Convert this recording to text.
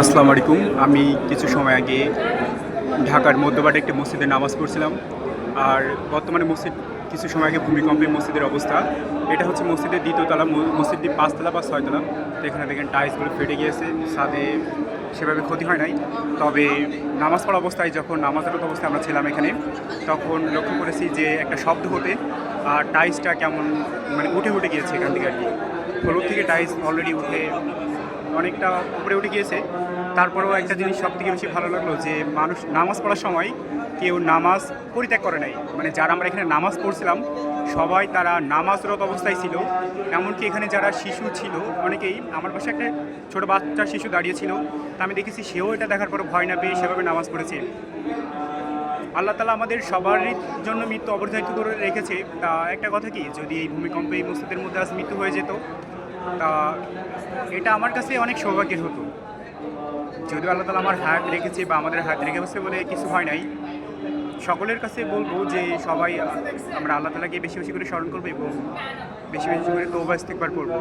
আসসালামু আলাইকুম। আমি কিছু সময় আগে ঢাকার মধ্যপাড়ে একটি মসজিদে নামাজ পড়ছিলাম। আর বর্তমানে কিছু সময় আগে ভূমিকম্পে মসজিদের অবস্থা। এটা হচ্ছে মসজিদের ২য় তলা, মসজিদটি ৫ তলা বা ৬ তলা। তো এখানে দেখেন টাইলসগুলো ফেটে গিয়েছে। ছাদে সেভাবে ক্ষতি হয় নাই। তবে নামাজ পড়া অবস্থায় যখন নামাজরত অবস্থায় আমরা ছিলাম এখানে, তখন লক্ষ্য করেছি যে একটা শব্দ হতে আর টাইলসটা কেমন মানে উঠে গিয়েছে এখান থেকে আরকি। ফ্লোর থেকে টাইলস অলরেডি উঠে অনেকটা উপরে উঠে গিয়েছে। তারপরেও একটা জিনিস সবথেকে বেশি ভালো লাগলো যে মানুষ নামাজ পড়ার সময় কেউ নামাজ পরিত্যাগ করে নাই। মানে যারা আমরা এখানে নামাজ পড়ছিলাম সবাই তারা নামাজরত অবস্থায় ছিল। এমনকি এখানে যারা শিশু ছিল অনেকেই, আমার পাশে একটা ছোটো বাচ্চা শিশু দাঁড়িয়ে ছিল, তা আমি দেখেছি সেও এটা দেখার পর ভয় না পেয়ে সেভাবে নামাজ পড়েছে। আল্লাহ তালা আমাদের সবারই জন্য মৃত্যু অবধারিত করে রেখেছে। তা একটা কথা কি, যদি এই ভূমিকম্পে এই মসজিদের মধ্যে আজ মৃত্যু হয়ে যেত, তা এটা আমার কাছে অনেক সৌভাগ্যের হতো। যদিও আল্লাহ তালা আমার হায়াত রেখেছে বা আমাদের হায়াত রেখেছে বলে কিছু হয় নাই। সকলের কাছে বলবো যে সবাই আমরা আল্লাহ তালাকে বেশি বেশি করে স্মরণ করবো এবং বেশি বেশি করে তওবা ইস্তিগফার করবো।